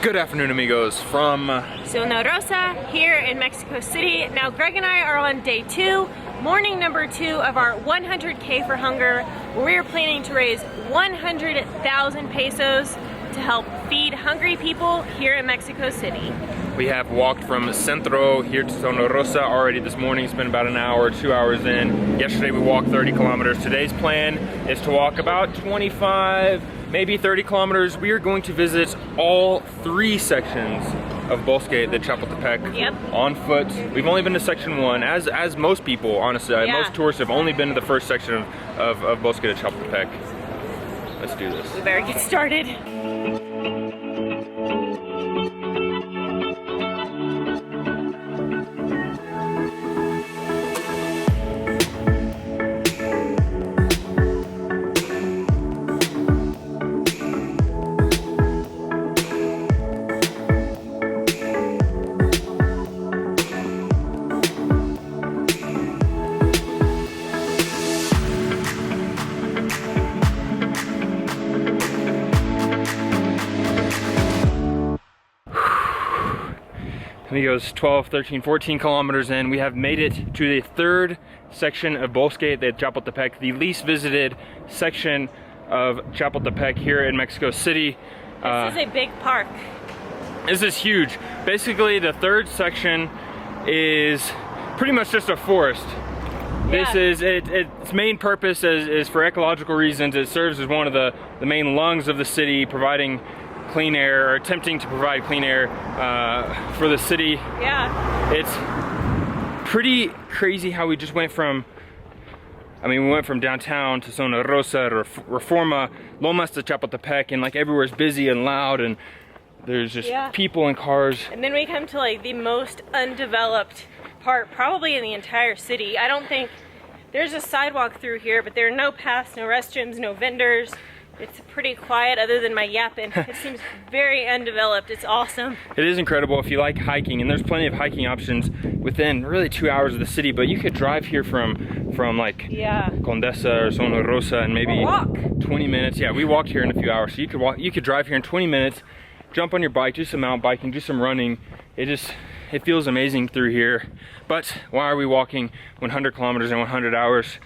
Good afternoon, amigos, from Zona Rosa here in Mexico City. Now Greg and I are on day 2, morning number 2 of our 100K for Hunger, where we are planning to raise 100,000 pesos to help feed hungry people here in Mexico City. We have walked from Centro here to Zona Rosa already this morning. It's been about an hour, 2 hours in. Yesterday we walked 30 kilometers. Today's plan is to walk about 25, maybe 30 kilometers. We are going to visit all 3 sections of Bosque de Chapultepec on foot. We've only been to section 1, as most people, honestly. Most tourists have only been to the first section of Bosque de Chapultepec. Let's do this. We better get started. Amigos, 12, 13, 14 kilometers in, we have made it to the 3rd section of Bosque de Chapultepec, the least visited section of Chapultepec here in Mexico City. This is a big park. This is huge. Basically, the 3rd section is pretty much just a forest. This is its main purpose is for ecological reasons. It serves as one of the main lungs of the city, providing clean air, or attempting to provide clean air for the city. Yeah. It's pretty crazy how we just went from, we went from downtown to Zona Rosa, Reforma, Lomas to Chapultepec, and like everywhere's busy and loud, and there's just people and cars. And then we come to like the most undeveloped part probably in the entire city. I don't think there's a sidewalk through here, but there are no paths, no restrooms, no vendors. It's pretty quiet other than my yapping. It seems very undeveloped. It's awesome. It is incredible if you like hiking, and there's plenty of hiking options within really 2 hours of the city, but you could drive here from like Condesa or Zona Rosa and maybe 20 minutes. Yeah, we walked here in a few hours, so you could drive here in 20 minutes, jump on your bike, do some mountain biking, do some running. It feels amazing through here. But why are we walking 100 kilometers in 100 hours?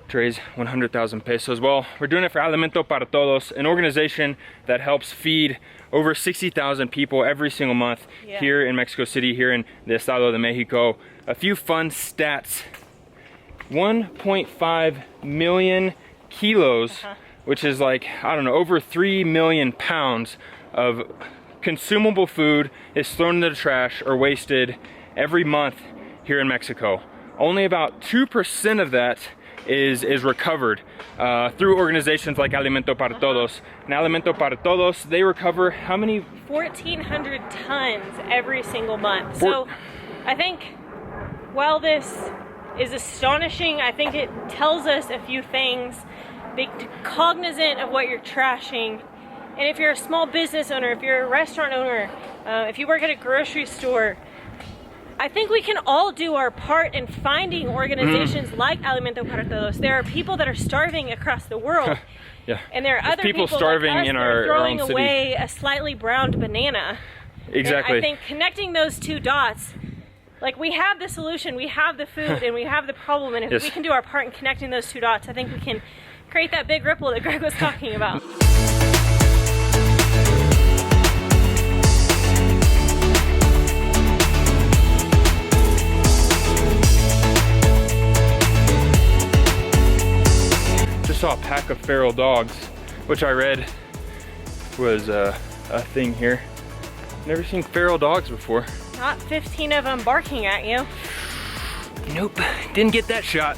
To raise 100,000 pesos. Well, we're doing it for Alimento para Todos, an organization that helps feed over 60,000 people every single month here in Mexico City, here in the Estado de Mexico. A few fun stats: 1.5 million kilos, which is like, I don't know, over 3 million pounds of consumable food is thrown into the trash or wasted every month here in Mexico. Only about 2% of that is recovered through organizations like Alimento para Todos. And Alimento para Todos, they recover how many? 1,400 tons every single month. So I think while this is astonishing, I think it tells us a few things. Be cognizant of what you're trashing. And if you're a small business owner, if you're a restaurant owner, if you work at a grocery store, I think we can all do our part in finding organizations like Alimento para Todos. There are people that are starving across the world. And there are other people starving like us in that are throwing own away a slightly browned banana. Exactly. And I think connecting those 2 dots, like we have the solution, we have the food, and we have the problem, and if we can do our part in connecting those 2 dots, I think we can create that big ripple that Greg was talking about. Saw a pack of feral dogs, which I read was a thing here. Never seen feral dogs before. Not 15 of them barking at you. Nope, didn't get that shot.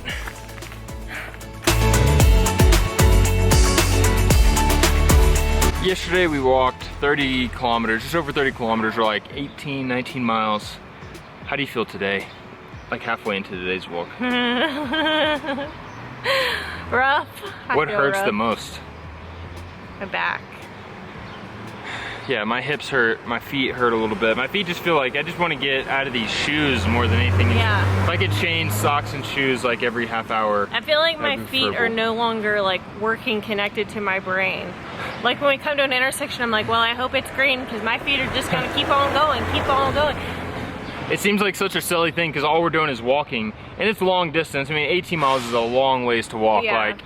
Yesterday we walked 30 kilometers, just over 30 kilometers, or like 18, 19 miles. How do you feel today? Like halfway into today's walk. Rough. What hurts the most? My back. Yeah, my hips hurt, my feet hurt a little bit. My feet just feel like I just want to get out of these shoes more than anything. Yeah. If I could change socks and shoes like every half hour. I feel like my feet are no longer like working connected to my brain. Like when we come to an intersection, I'm like, well, I hope it's green because my feet are just gonna keep on going, keep on going. It seems like such a silly thing because all we're doing is walking, and it's long distance. I mean, 18 miles is a long ways to walk. Yeah. Like,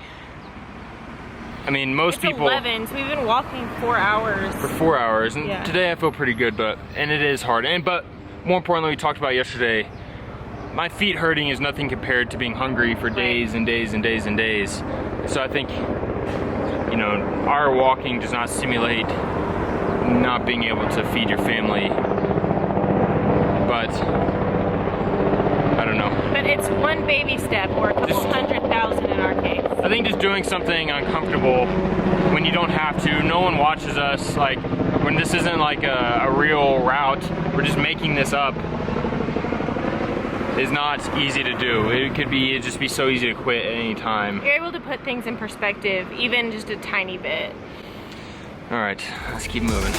I mean, most people. 11, so we've been walking 4 hours. For 4 hours, and yeah. Today I feel pretty good, and it is hard. But more importantly, we talked about yesterday, my feet hurting is nothing compared to being hungry for days and days and days and days. So I think, you know, our walking does not simulate not being able to feed your family. But I don't know. But it's one baby step, or a couple 100,000 in our case. I think just doing something uncomfortable when you don't have to. No one watches us. Like when this isn't like a real route, we're just making this up. Is not easy to do. It'd just be so easy to quit at any time. You're able to put things in perspective, even just a tiny bit. All right, let's keep moving.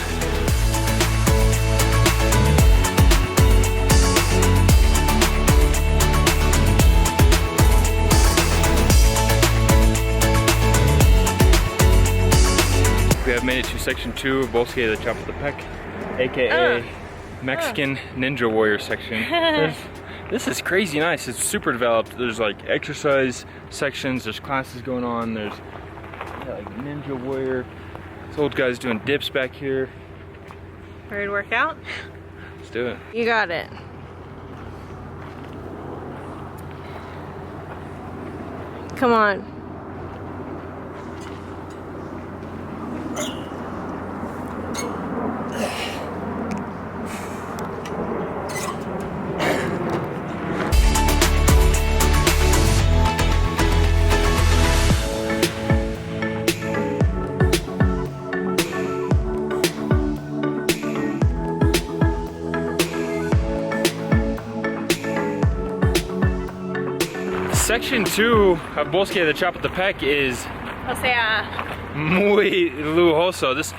We have made it to section 2 of Bosque de Chapultepec, aka Mexican Ninja Warrior section. This is crazy nice. It's super developed. There's like exercise sections, there's classes going on, there's like Ninja Warrior. This old guy's doing dips back here. Ready to work out? Let's do it. You got it. Come on. Section 2 of Bosque de Chapultepec is muy lujoso. This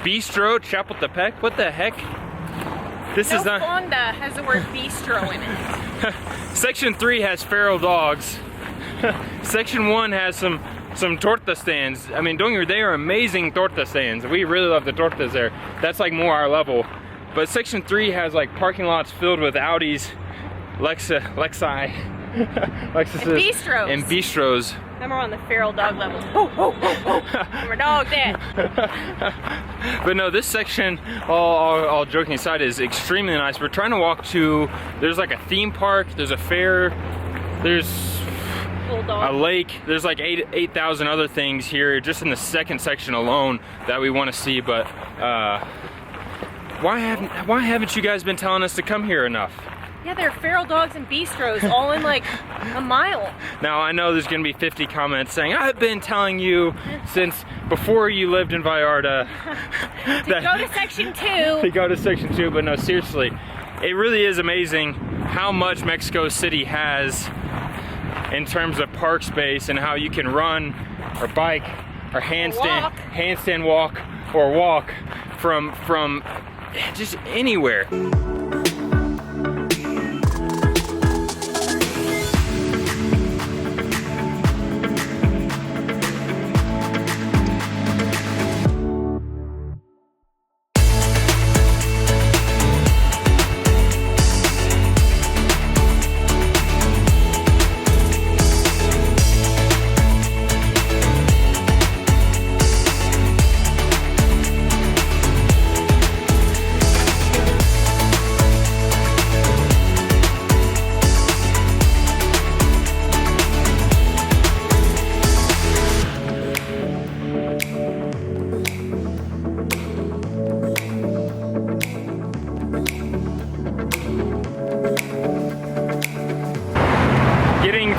Bistro Chapultepec, what the heck? This is not. Fonda has the word bistro in it. Section 3 has feral dogs. Section 1 has some torta stands. I mean, they are amazing torta stands. We really love the tortas there. That's like more our level. But Section 3 has like parking lots filled with Audis, Lexuses, and bistros. Then we're on the feral dog level. And we're dog dead. But no, this section, all joking aside, is extremely nice. We're trying to walk to, there's like a theme park, there's a fair, there's a lake, there's like 8,000 other things here just in the second section alone that we want to see. But why haven't you guys been telling us to come here enough? Yeah, there are feral dogs and bistros all in like a mile. Now I know there's gonna be 50 comments saying, I've been telling you since before you lived in Vallarta to go to section 2. To go to section 2, but no, seriously, it really is amazing how much Mexico City has in terms of park space and how you can run or bike or handstand walk or walk from just anywhere.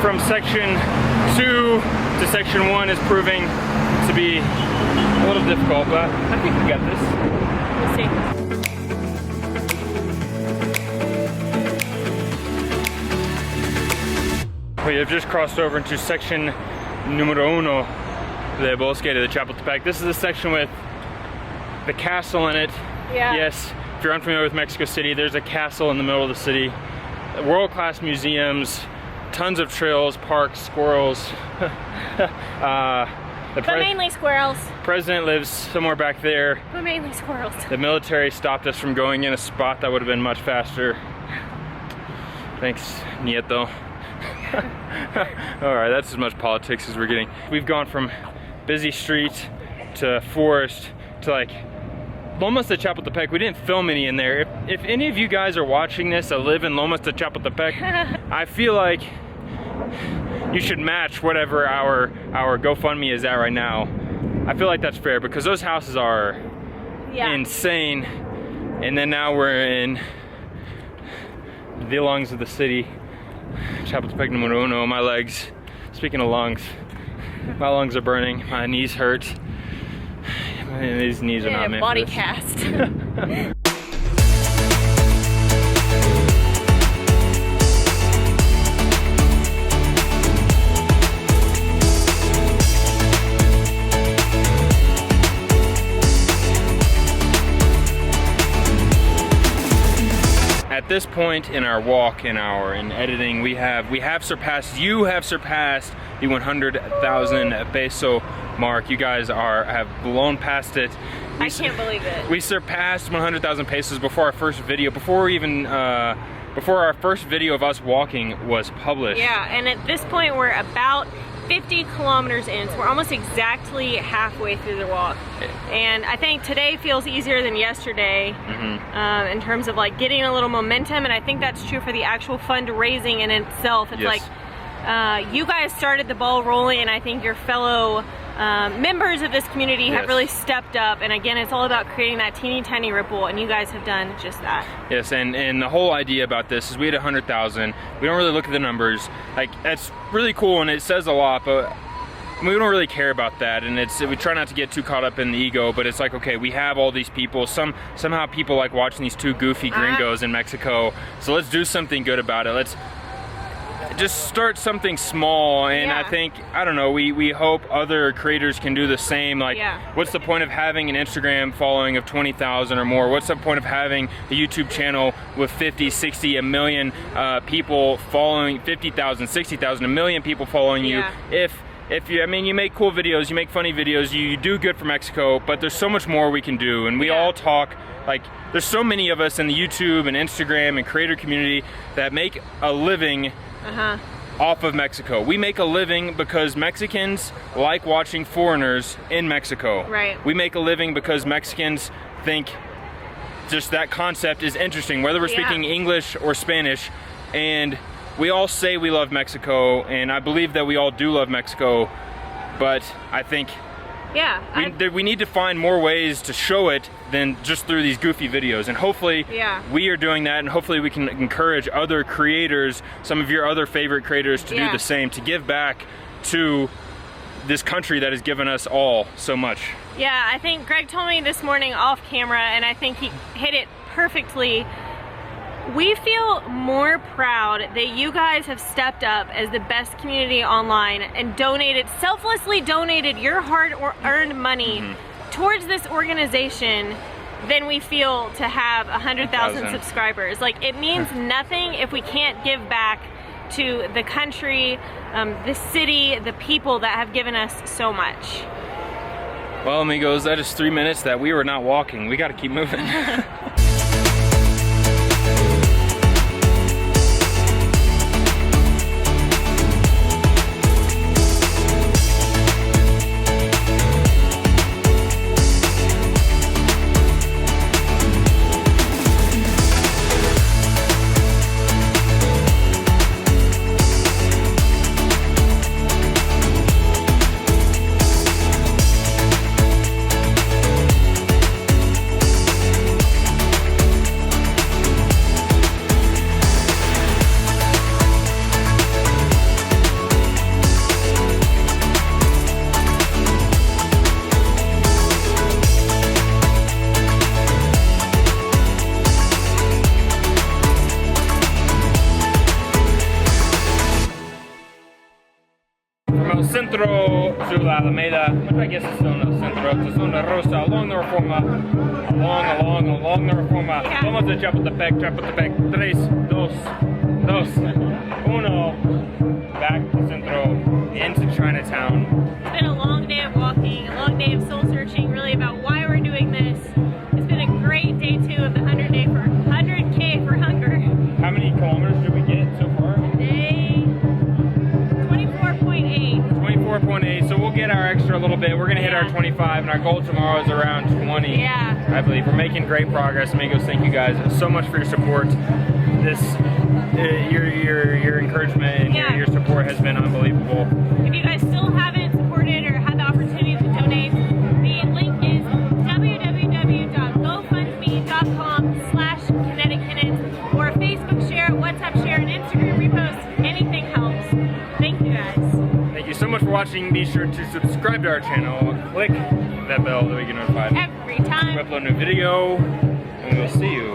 From section 2 to section 1 is proving to be a little difficult, but I think we got this. We'll see. We have just crossed over into section numero uno de Bosque de Chapultepec. This is the section with the castle in it. Yeah. Yes, if you're unfamiliar with Mexico City, there's a castle in the middle of the city. World-class museums, tons of trails, parks, squirrels. But mainly squirrels. President lives somewhere back there. But mainly squirrels. The military stopped us from going in a spot that would have been much faster. Thanks, Nieto. All right, that's as much politics as we're getting. We've gone from busy street to forest to like Lomas de Chapultepec. We didn't film any in there. If any of you guys are watching this that live in Lomas de Chapultepec, I feel like you should match whatever our GoFundMe is at right now. I feel like that's fair because those houses are insane. And then now we're in the lungs of the city. Chapultepec numero uno. My legs, speaking of lungs, my lungs are burning. My knees hurt. These knees are not meant body for this. cast. At this point in our walk, in editing, you have surpassed the 100,000 peso mark. You guys have blown past it. I can't believe it. We surpassed 100,000 pesos before our first video, before our first video of us walking was published. Yeah, and at this point we're about 50 kilometers in, so we're almost exactly halfway through the walk. And I think today feels easier than yesterday in terms of like getting a little momentum, and I think that's true for the actual fundraising in itself. It's like you guys started the ball rolling, and I think your fellow members of this community have really stepped up, and again it's all about creating that teeny tiny ripple, and you guys have done just that. Yes, and the whole idea about this is we had 100,000. We don't really look at the numbers. Like, that's really cool and it says a lot, but we don't really care about that, and we try not to get too caught up in the ego, but it's like, okay, we have all these people. Somehow people like watching these two goofy gringos in Mexico, so let's do something good about it. Let's just start something small, and I think, I don't know, we hope other creators can do the same. Like, what's the point of having an Instagram following of 20,000 or more? What's the point of having a YouTube channel with 50, 60, a million people following, 50,000, 60,000, a million people following you? If you, I mean, you make cool videos, you make funny videos, you do good for Mexico, but there's so much more we can do, and we all talk, like, there's so many of us in the YouTube and Instagram and creator community that make a living off of Mexico. We make a living because Mexicans like watching foreigners in Mexico. Right. We make a living because Mexicans think just that concept is interesting, whether we're speaking English or Spanish, and we all say we love Mexico, and I believe that we all do love Mexico, but I think we need to find more ways to show it than just through these goofy videos, and hopefully we are doing that, and hopefully we can encourage other creators, some of your other favorite creators, to do the same, to give back to this country that has given us all so much. Yeah, I think Greg told me this morning off camera, and I think he hit it perfectly. We feel more proud that you guys have stepped up as the best community online and selflessly donated your hard-earned money towards this organization than we feel to have 100,000 subscribers. Like, it means nothing if we can't give back to the country, the city, the people that have given us so much. Well, amigos, that is 3 minutes that we were not walking. We got to keep moving. Centro to La Alameda, which I guess is still no Centro, to Zona Rosa, along the Reforma, along the Reforma, vamos de Chapultepec, 3, 2, 1, back to Centro, into Chinatown. It's been a long day. day of walking, a long day of soul searching, really about why we're doing this. It's been a great day 2 of the 100K for hunger. How many kilometers did we get so far? Day 24.8. 24.8, so we'll get our extra a little bit. We're gonna hit our 25, and our goal tomorrow is around 20. Yeah. I believe we're making great progress. Amigos, thank you guys so much for your support. This, your encouragement and your support has been unbelievable. If you guys still haven't supported or had the opportunity to donate, the link is www.gofundme.com/Kinetic or a Facebook share, WhatsApp share, an Instagram repost. Anything helps. Thank you guys. Thank you so much for watching. Be sure to subscribe to our channel. Click that bell so we get notified Every time we upload a new video, and we'll see you